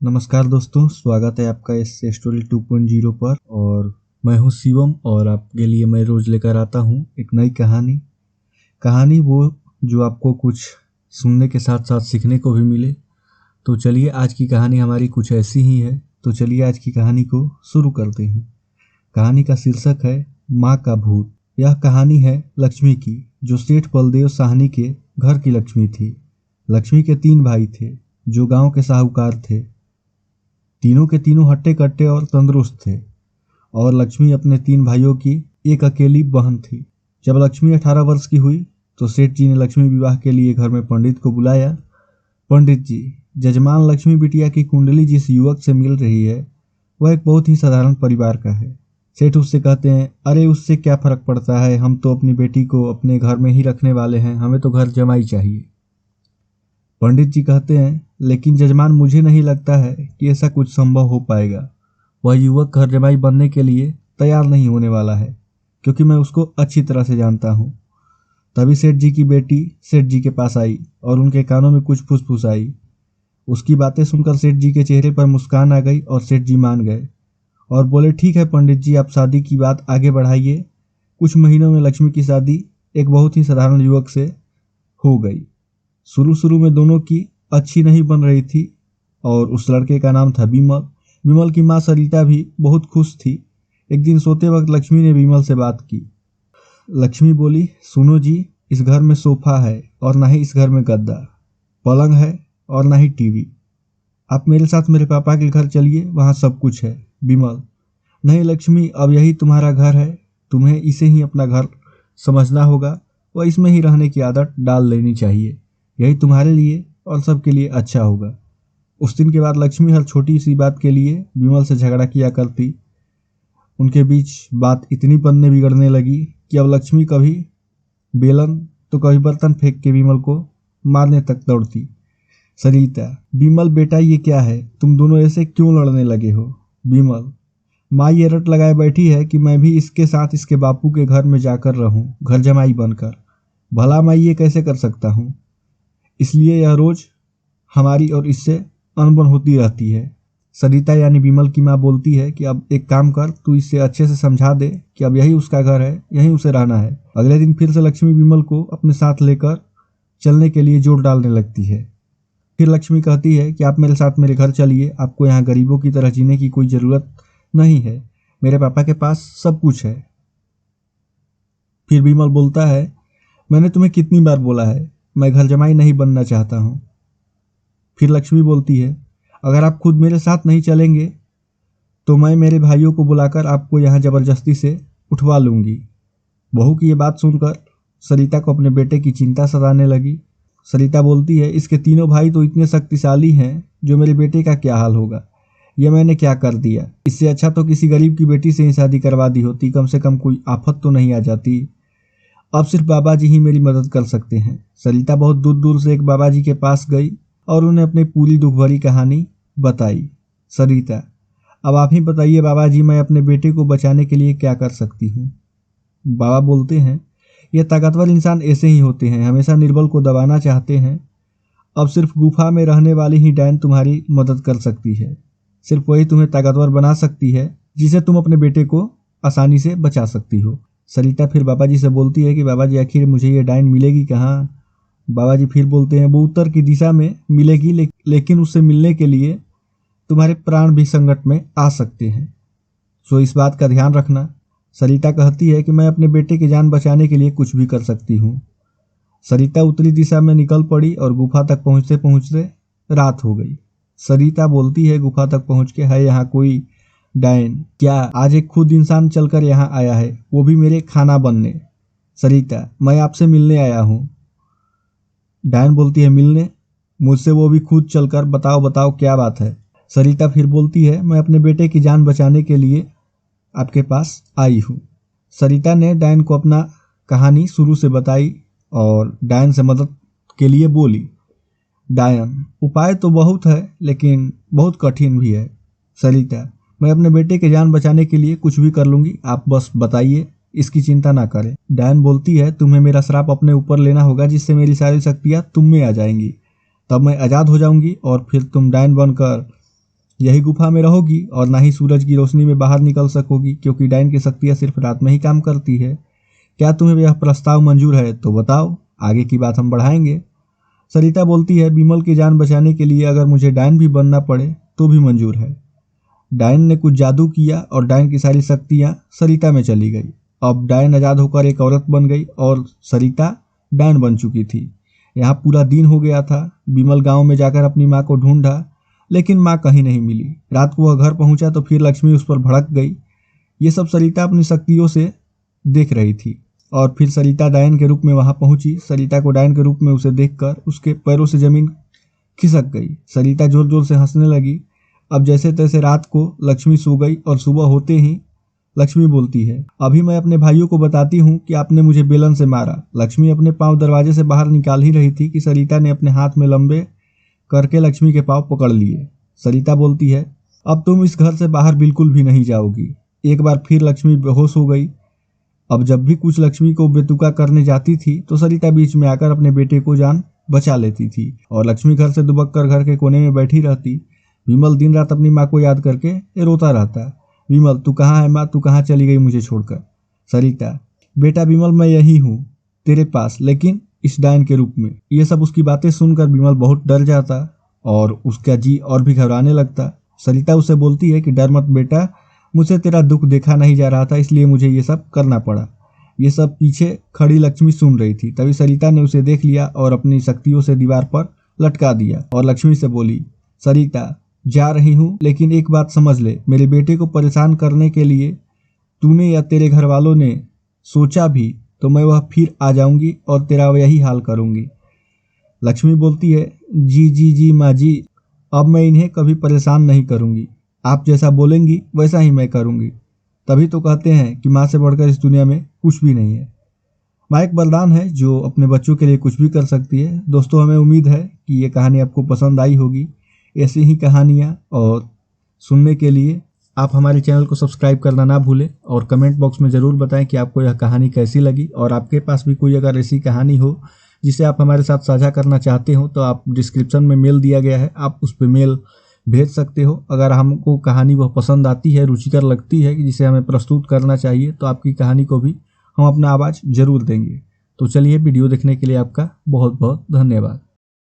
नमस्कार दोस्तों, स्वागत है आपका इस स्टोरी 2.0 पर। और मैं हूं शिवम और आपके लिए मैं रोज़ लेकर आता हूं एक नई कहानी वो जो आपको कुछ सुनने के साथ साथ सीखने को भी मिले। तो चलिए, आज की कहानी हमारी कुछ ऐसी ही है। तो चलिए आज की कहानी को शुरू करते हैं। कहानी का शीर्षक है माँ का भूत। यह कहानी है लक्ष्मी की, जो सेठ बलदेव साहनी के घर की लक्ष्मी थी। लक्ष्मी के 3 भाई थे जो गांव के साहूकार थे। तीनों के तीनों हट्टे कट्टे और तंदुरुस्त थे, और लक्ष्मी अपने 3 भाइयों की एक अकेली बहन थी। जब लक्ष्मी 18 वर्ष की हुई तो सेठ जी ने लक्ष्मी विवाह के लिए घर में पंडित को बुलाया। पंडित जी, जजमान लक्ष्मी बिटिया की कुंडली जिस युवक से मिल रही है वह एक बहुत ही साधारण परिवार का है। सेठ उससे कहते हैं, अरे उससे क्या फर्क पड़ता है, हम तो अपनी बेटी को अपने घर में ही रखने वाले हैं, हमें तो घर जमाई चाहिए। पंडित जी कहते हैं, लेकिन जजमान मुझे नहीं लगता है कि ऐसा कुछ संभव हो पाएगा। वह युवक घर जमाई बनने के लिए तैयार नहीं होने वाला है, क्योंकि मैं उसको अच्छी तरह से जानता हूँ। तभी सेठ जी की बेटी सेठ जी के पास आई और उनके कानों में कुछ फुसफुसाई। उसकी बातें सुनकर सेठ जी के चेहरे पर मुस्कान आ गई और सेठ जी मान गए और बोले, ठीक है पंडित जी, आप शादी की बात आगे बढ़ाइए। कुछ महीनों में लक्ष्मी की शादी एक बहुत ही साधारण युवक से हो गई। शुरू शुरू में दोनों की अच्छी नहीं बन रही थी, और उस लड़के का नाम था विमल। विमल की माँ सरिता भी बहुत खुश थी। एक दिन सोते वक्त लक्ष्मी ने विमल से बात की। लक्ष्मी बोली, सुनो जी, इस घर में सोफा है और ना ही इस घर में गद्दा, पलंग है और ना ही टीवी। आप मेरे साथ मेरे पापा के घर चलिए, वहाँ सब कुछ है। विमल, नहीं लक्ष्मी, अब यही तुम्हारा घर है, तुम्हें इसे ही अपना घर समझना होगा व इसमें ही रहने की आदत डाल लेनी चाहिए। यही तुम्हारे लिए और सबके लिए अच्छा होगा। उस दिन के बाद लक्ष्मी हर छोटी सी बात के लिए विमल से झगड़ा किया करती। उनके बीच बात इतनी बनने बिगड़ने लगी कि अब लक्ष्मी कभी बेलन तो कभी बर्तन फेंक के विमल को मारने तक दौड़ती। सरिता, विमल बेटा ये क्या है, तुम दोनों ऐसे क्यों लड़ने लगे हो? विमल, माँ ये रट लगाए बैठी है कि मैं भी इसके साथ इसके बापू के घर में जाकर रहूं, घर जमाई बनकर। भला मैं ये कैसे कर सकता हूँ? इसलिए यह रोज हमारी और इससे अनबन होती रहती है। सरिता यानी विमल की माँ बोलती है कि अब एक काम कर, तू इससे अच्छे से समझा दे कि अब यही उसका घर है, यहीं उसे रहना है। अगले दिन फिर से लक्ष्मी विमल को अपने साथ लेकर चलने के लिए जोर डालने लगती है। फिर लक्ष्मी कहती है कि आप मेरे साथ मेरे घर चलिए, आपको यहाँ गरीबों की तरह जीने की कोई ज़रूरत नहीं है, मेरे पापा के पास सब कुछ है। फिर विमल बोलता है, मैंने तुम्हें कितनी बार बोला है, मैं घर जमाई नहीं बनना चाहता हूँ। फिर लक्ष्मी बोलती है, अगर आप खुद मेरे साथ नहीं चलेंगे तो मैं मेरे भाइयों को बुलाकर आपको यहाँ ज़बरदस्ती से उठवा लूँगी। बहू की ये बात सुनकर सरिता को अपने बेटे की चिंता सताने लगी। सरिता बोलती है, इसके तीनों भाई तो इतने शक्तिशाली हैं, जो मेरे बेटे का क्या हाल होगा। यह मैंने क्या कर दिया, इससे अच्छा तो किसी गरीब की बेटी से ही शादी करवा दी होती, कम से कम कोई आफत तो नहीं आ जाती। अब सिर्फ बाबा जी ही मेरी मदद कर सकते हैं। सरिता बहुत दूर दूर से एक बाबा जी के पास गई और उन्हें अपनी पूरी दुख भरी कहानी बताई। सरिता, अब आप ही बताइए बाबा जी, मैं अपने बेटे को बचाने के लिए क्या कर सकती हूँ? बाबा बोलते हैं, ये ताकतवर इंसान ऐसे ही होते हैं, हमेशा निर्बल को दबाना चाहते हैं। अब सिर्फ गुफा में रहने वाली ही डायन तुम्हारी मदद कर सकती है। सिर्फ वही तुम्हें ताकतवर बना सकती है, जिसे तुम अपने बेटे को आसानी से बचा सकती हो। सरिता फिर बाबा जी से बोलती है कि बाबा जी, आखिर मुझे ये डायन मिलेगी कहाँ? बाबा जी फिर बोलते हैं, वो उत्तर की दिशा में मिलेगी, लेकिन उससे मिलने के लिए तुम्हारे प्राण भी संकट में आ सकते हैं, सो इस बात का ध्यान रखना। सरिता कहती है कि मैं अपने बेटे की जान बचाने के लिए कुछ भी कर सकती हूँ। सरिता उत्तरी दिशा में निकल पड़ी और गुफा तक पहुँचते पहुँचते रात हो गई। सरिता बोलती है गुफा तक पहुँच के, है यहाँ कोई डायन? क्या आज एक खुद इंसान चलकर यहाँ आया है, वो भी मेरे खाना बनने? सरिता, मैं आपसे मिलने आया हूँ। डायन बोलती है, मिलने? मुझसे वो भी खुद चलकर? बताओ बताओ क्या बात है? सरिता फिर बोलती है, मैं अपने बेटे की जान बचाने के लिए आपके पास आई हूँ। सरिता ने डायन को अपना कहानी शुरू से बताई और डायन से मदद के लिए बोली। डायन, उपाय तो बहुत है लेकिन बहुत कठिन भी है। सरिता, मैं अपने बेटे की जान बचाने के लिए कुछ भी कर लूँगी, आप बस बताइए, इसकी चिंता ना करें। डायन बोलती है, तुम्हें मेरा श्राप अपने ऊपर लेना होगा, जिससे मेरी सारी शक्तियाँ तुम में आ जाएंगी। तब मैं आज़ाद हो जाऊंगी और फिर तुम डायन बनकर यही गुफा में रहोगी और ना ही सूरज की रोशनी में बाहर निकल सकोगी, क्योंकि डायन की शक्तियाँ सिर्फ रात में ही काम करती है। क्या तुम्हें यह प्रस्ताव मंजूर है तो बताओ, आगे की बात हम बढ़ाएंगे। सरिता बोलती है, विमल की जान बचाने के लिए अगर मुझे डायन भी बनना पड़े तो भी मंजूर है। डायन ने कुछ जादू किया और डायन की सारी शक्तियाँ सरिता में चली गई। अब डायन आज़ाद होकर एक औरत बन गई और सरिता डायन बन चुकी थी। यहाँ पूरा दिन हो गया था। विमल गांव में जाकर अपनी माँ को ढूंढा, लेकिन माँ कहीं नहीं मिली। रात को वह घर पहुंचा तो फिर लक्ष्मी उस पर भड़क गई। ये सब सरिता अपनी शक्तियों से देख रही थी और फिर सरिता डायन के रूप में वहां पहुंची। सरिता को डायन के रूप में उसे देखकर उसके पैरों से जमीन खिसक गई। सरिता जोर जोर से हंसने लगी। अब जैसे तैसे रात को लक्ष्मी सो गई और सुबह होते ही लक्ष्मी बोलती है, अभी मैं अपने भाइयों को बताती हूँ कि आपने मुझे बेलन से मारा। लक्ष्मी अपने पाँव दरवाजे से बाहर निकाल ही रही थी कि सरिता ने अपने हाथ में लंबे करके लक्ष्मी के पाँव पकड़ लिए। सरिता बोलती है, अब तुम इस घर से बाहर बिल्कुल भी नहीं जाओगी। एक बार फिर लक्ष्मी बेहोश हो गई। अब जब भी कुछ लक्ष्मी को बेतुका करने जाती थी तो सरिता बीच में आकर अपने बेटे को जान बचा लेती थी और लक्ष्मी घर से दुबक कर घर के कोने में बैठी रहती। विमल दिन रात अपनी माँ को याद करके रोता रहता। विमल, तू कहाँ है माँ, तू कहाँ चली गई मुझे छोड़कर। सरिता, बेटा विमल, मैं यही हूँ तेरे पास, लेकिन इस डायन के रूप में। ये सब उसकी बातें सुनकर विमल बहुत डर जाता और उसका जी और भी घबराने लगता। सरिता उसे बोलती है कि डर मत बेटा, मुझे तेरा दुख देखा नहीं जा रहा था, इसलिए मुझे ये सब करना पड़ा। ये सब पीछे खड़ी लक्ष्मी सुन रही थी। तभी सरिता ने उसे देख लिया और अपनी शक्तियों से दीवार पर लटका दिया और लक्ष्मी से बोली, सरिता जा रही हूँ, लेकिन एक बात समझ ले, मेरे बेटे को परेशान करने के लिए तूने या तेरे घर वालों ने सोचा भी तो मैं वह फिर आ जाऊंगी और तेरा यही हाल करूंगी। लक्ष्मी बोलती है, जी जी जी माँ जी, अब मैं इन्हें कभी परेशान नहीं करूंगी। आप जैसा बोलेंगी वैसा ही मैं करूंगी। तभी तो कहते हैं कि माँ से बढ़कर इस दुनिया में कुछ भी नहीं है। माँ एक वरदान है जो अपने बच्चों के लिए कुछ भी कर सकती है। दोस्तों, हमें उम्मीद है कि ये कहानी आपको पसंद आई होगी। ऐसी ही कहानियाँ और सुनने के लिए आप हमारे चैनल को सब्सक्राइब करना ना भूलें और कमेंट बॉक्स में ज़रूर बताएं कि आपको यह कहानी कैसी लगी। और आपके पास भी कोई अगर ऐसी कहानी हो जिसे आप हमारे साथ साझा करना चाहते हो तो आप डिस्क्रिप्शन में मेल दिया गया है, आप उस पर मेल भेज सकते हो। अगर हमको कहानी वह पसंद आती है, रुचिकर लगती है, जिसे हमें प्रस्तुत करना चाहिए, तो आपकी कहानी को भी हम अपना आवाज़ ज़रूर देंगे। तो चलिए, वीडियो देखने के लिए आपका बहुत बहुत धन्यवाद।